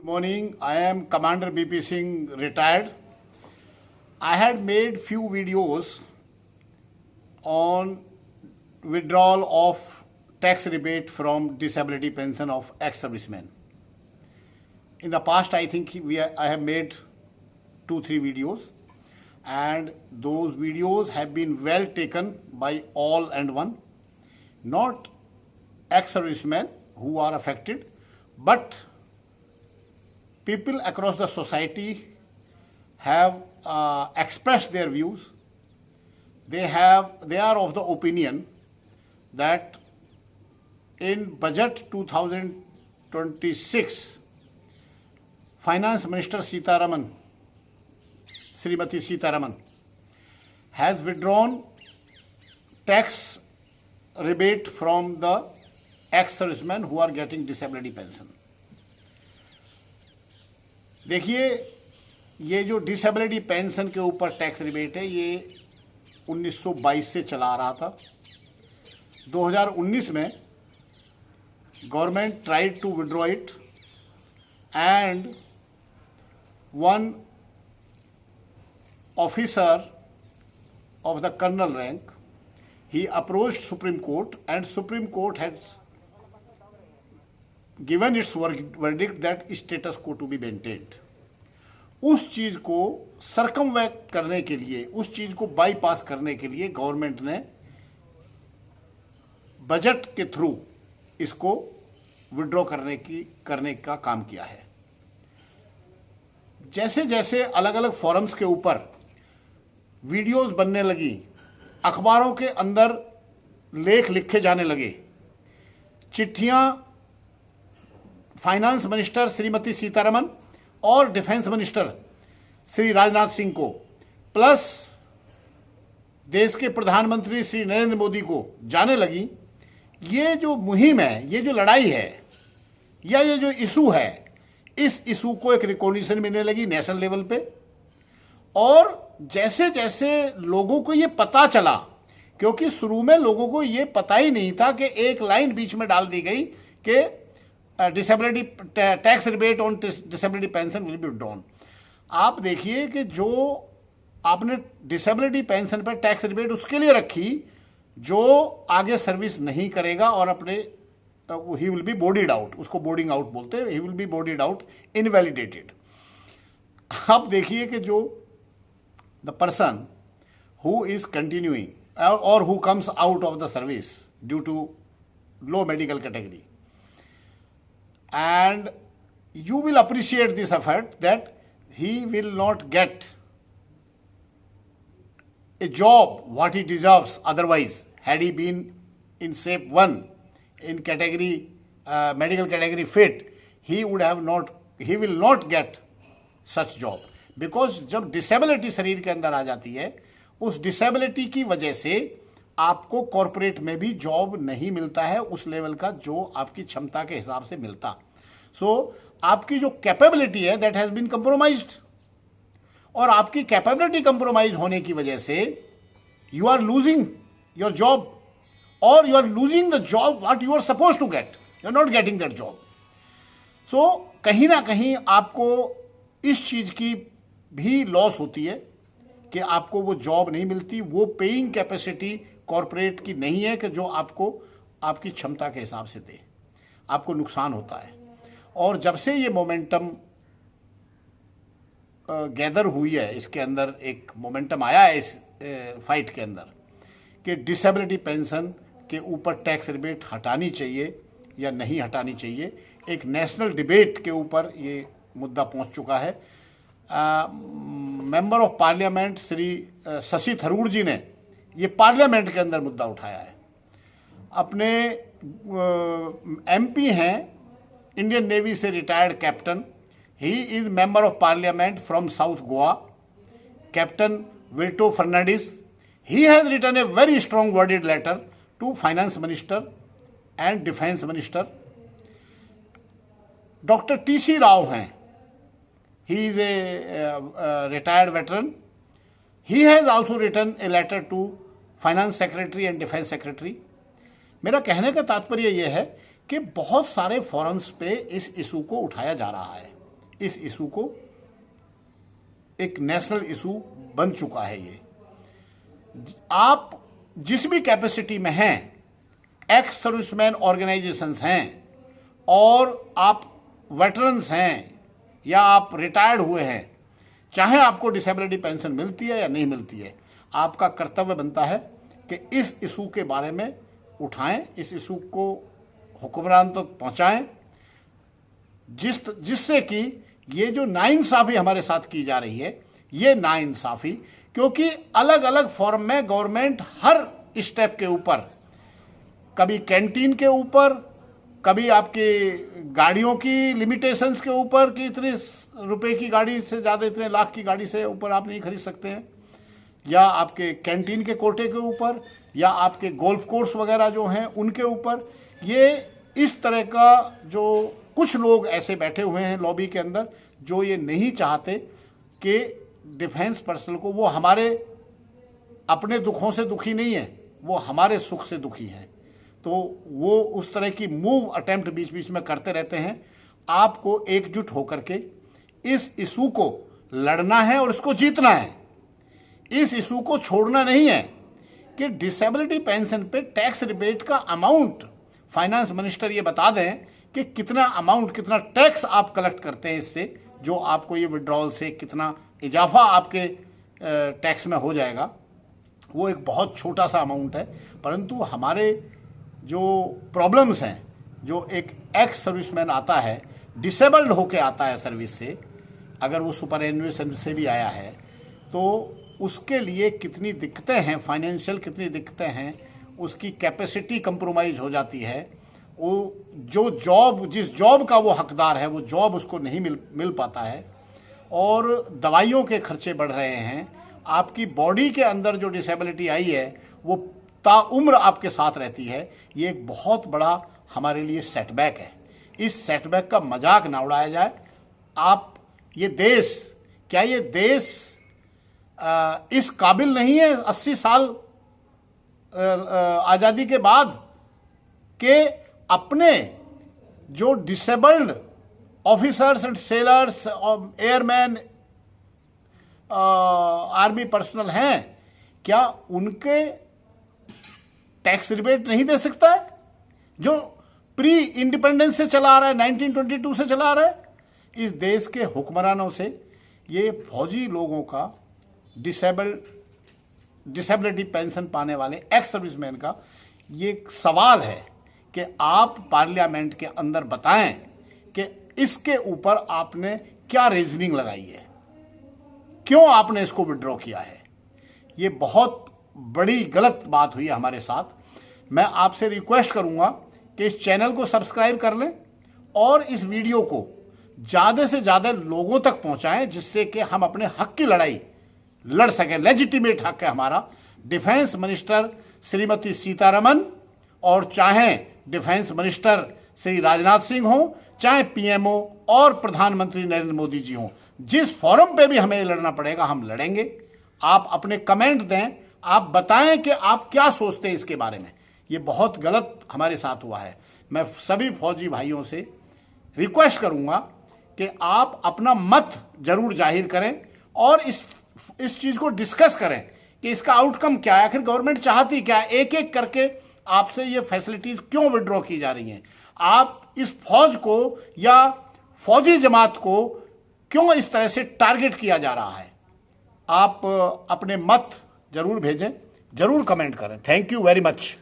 Good morning. I am Commander BP Singh, retired. I had made few videos on withdrawal of tax rebate from disability pension of ex-servicemen. In the past, I think I have made 2-3 videos, and those videos have been well taken by all and one, not ex-servicemen who are affected, but people across the society have expressed their views. They are of the opinion that in budget 2026, Finance Minister Srimati Sitaraman has withdrawn tax rebate from the ex-servicemen who are getting disability pension. देखिए, ये जो disability pension के ऊपर tax rebate है, ये 1922 से चला आ रहा था. 2019 में government tried to withdraw it and one officer of the colonel rank, he approached Supreme Court, and Supreme Court had given its verdict that status quo to be maintained. उस चीज को सर्कमवेंट करने के लिए, उस चीज को बाईपास करने के लिए गवर्नमेंट ने बजट के थ्रू इसको विड्रॉ करने का काम किया है. जैसे जैसे अलग अलग फोरम्स के ऊपर वीडियोस बनने लगी, अखबारों के अंदर लेख लिखे जाने लगे, चिट्ठियां फाइनेंस मिनिस्टर श्रीमती सीतारमन और डिफेंस मिनिस्टर श्री राजनाथ सिंह को, प्लस देश के प्रधानमंत्री श्री नरेंद्र मोदी को जाने लगी, ये जो मुहिम है, ये जो लड़ाई है, या ये जो इशू है, इस इशू को एक रिकॉग्निशन मिलने लगी नेशनल लेवल पे. और जैसे जैसे लोगों को ये पता चला, क्योंकि शुरू में लोगों को ये पता ही नहीं था कि एक लाइन बीच में डाल दी गई कि disability tax rebate on disability pension will be withdrawn. आप देखिए कि जो आपने डिसेबिलिटी पेंशन पर टैक्स रिबेट उसके लिए रखी जो आगे सर्विस नहीं करेगा और अपने he will be boarded out, उसको बोर्डिंग आउट बोलते हैं, he will be boarded out, invalidated. आप देखिए कि जो the person who is continuing or who comes out of the service due to low medical category, and you will appreciate this effort that he will not get a job what he deserves otherwise. Had he been in shape 1 in category medical category fit, he will not get such job. Because जब disability शरीर के अंदर आ जाती है, उस disability की वजह से आपको कॉरपोरेट में भी जॉब नहीं मिलता है उस लेवल का जो आपकी क्षमता के हिसाब से मिलता. सो आपकी जो कैपेबिलिटी है दैट हैज बीन कंप्रोमाइज्ड, और आपकी कैपेबिलिटी कंप्रोमाइज होने की वजह से you are losing your job, और you are losing the job what you are suppose to get, you are not getting that job. So कहीं ना कहीं आपको इस चीज की भी लॉस होती है कि आपको वो जॉब नहीं मिलती, वो पेइंग कैपेसिटी कॉरपोरेट की नहीं है कि जो आपको आपकी क्षमता के हिसाब से दे, आपको नुकसान होता है. और जब से ये मोमेंटम गैदर हुई है, इसके अंदर एक मोमेंटम आया है इस फाइट के अंदर कि डिसेबिलिटी पेंशन के ऊपर टैक्स रिबेट हटानी चाहिए या नहीं हटानी चाहिए, एक नेशनल डिबेट के ऊपर ये मुद्दा पहुंच चुका है. Member of parliament Shri Shashi Tharoor ji ने ये पार्लियामेंट के अंदर मुद्दा उठाया है. अपने एमपी हैं, इंडियन नेवी से retired captain, he is member of parliament from south Goa, captain Viriato Fernandes. He has written a very strong worded letter to finance minister and defence minister. Doctor TC Rao हैं, he is a retired veteran. He has also written a letter to finance secretary and defense secretary. मेरा कहने का तात्पर्य यह है कि बहुत सारे फोरम्स पे इस इशू को उठाया जा रहा है. इस इशू को एक नेशनल इशू बन चुका है। ये आप जिस भी कैपेसिटी में हैं, एक्स सर्विसमैन ऑर्गेनाइजेशंस हैं और आप वेटरन्स हैं या आप रिटायर्ड हुए हैं, चाहे आपको डिसेबिलिटी पेंशन मिलती है या नहीं मिलती है, आपका कर्तव्य बनता है कि इस इशू के बारे में उठाएं, इस इशू को हुक्मरान तक पहुंचाएं, जिससे कि ये जो नाइंसाफ़ी हमारे साथ की जा रही है, ये नाइंसाफ़ी, क्योंकि अलग अलग फॉर्म में गवर्नमेंट हर स्टेप के ऊपर, कभी कैंटीन के ऊपर, कभी आपके गाड़ियों की लिमिटेशंस के ऊपर कि इतने रुपए की गाड़ी से ज़्यादा, इतने लाख की गाड़ी से ऊपर आप नहीं खरीद सकते हैं, या आपके कैंटीन के कोटे के ऊपर, या आपके गोल्फ कोर्स वगैरह जो हैं उनके ऊपर, ये इस तरह का जो कुछ लोग ऐसे बैठे हुए हैं लॉबी के अंदर जो ये नहीं चाहते कि डिफेंस पर्सनल को, वो हमारे अपने दुखों से दुखी नहीं है, वो हमारे सुख से दुखी हैं, तो वो उस तरह की मूव अटेम्प्ट बीच बीच में करते रहते हैं। आपको एकजुट होकर के इस इशू को लड़ना है और इसको जीतना है। इस इशू को छोड़ना नहीं है कि डिसेबिलिटी पेंशन पे टैक्स रिबेट का अमाउंट फाइनेंस मिनिस्टर ये बता दें कि कितना अमाउंट, कितना टैक्स आप कलेक्ट करते हैं इससे, जो आपको ये विड्रॉल से कितना इजाफा आपके टैक्स में हो जाएगा। वो एक बहुत छोटा सा अमाउंट है, परंतु हमारे जो प्रॉब्लम्स हैं, जो एक एक्स सर्विसमैन आता है, डिसेबल्ड होके आता है सर्विस से, अगर वो सुपरएनुएशन से भी आया है, तो उसके लिए कितनी दिक्कतें हैं, फाइनेंशियल कितनी दिक्कतें हैं, उसकी कैपेसिटी कंप्रोमाइज हो जाती है, वो जो जॉब, जिस जॉब का वो हकदार है, वो जॉब उसको नहीं मिल पाता है, और दवाइयों के खर्चे बढ़ रहे हैं। आपकी बॉडी के अंदर जो डिसेबिलिटी आई है वो ताउम्र आपके साथ रहती है। ये एक बहुत बड़ा हमारे लिए सेटबैक है। इस सेटबैक का मजाक ना उड़ाया जाए। आप, ये देश, क्या ये देश इस काबिल नहीं है 80 साल आज़ादी के बाद के अपने जो disabled officers and sellers, airman, army personnel हैं, क्या उनके टैक्स रिबेट नहीं दे सकता है? जो प्री इंडिपेंडेंस से चला आ रहा है, 1922 से चला आ रहा है। इस देश के हुक्मरानों से ये फौजी लोगों का, डिसेबिलिटी पेंशन पाने वाले एक्स सर्विसमैन का ये सवाल है कि आप पार्लियामेंट के अंदर बताएं कि इसके ऊपर आपने क्या रीजनिंग लगाई है, क्यों आपने इसको विड्रॉ किया है। ये बहुत बड़ी गलत बात हुई है हमारे साथ। मैं आपसे रिक्वेस्ट करूंगा कि इस चैनल को सब्सक्राइब कर लें और इस वीडियो को ज़्यादा से ज़्यादा लोगों तक पहुंचाएं, जिससे कि हम अपने हक की लड़ाई लड़ सकें। लेजिटिमेट हक है हमारा। डिफेंस मिनिस्टर श्रीमती सीतारमन, और चाहे डिफेंस मिनिस्टर श्री राजनाथ सिंह हो, चाहे पीएमओ और प्रधानमंत्री नरेंद्र मोदी जी हों, जिस फोरम पे भी हमें लड़ना पड़ेगा हम लड़ेंगे। आप अपने कमेंट दें, आप बताएं कि आप क्या सोचते हैं इसके बारे में। ये बहुत गलत हमारे साथ हुआ है। मैं सभी फौजी भाइयों से रिक्वेस्ट करूंगा कि आप अपना मत जरूर जाहिर करें और इस चीज़ को डिस्कस करें कि इसका आउटकम क्या है, आखिर गवर्नमेंट चाहती क्या है। एक एक करके आपसे ये फैसिलिटीज़ क्यों विड्रॉ की जा रही हैं, आप इस फौज को या फौजी जमात को क्यों इस तरह से टारगेट किया जा रहा है। आप अपने मत जरूर भेजें, जरूर कमेंट करें। Thank you very much.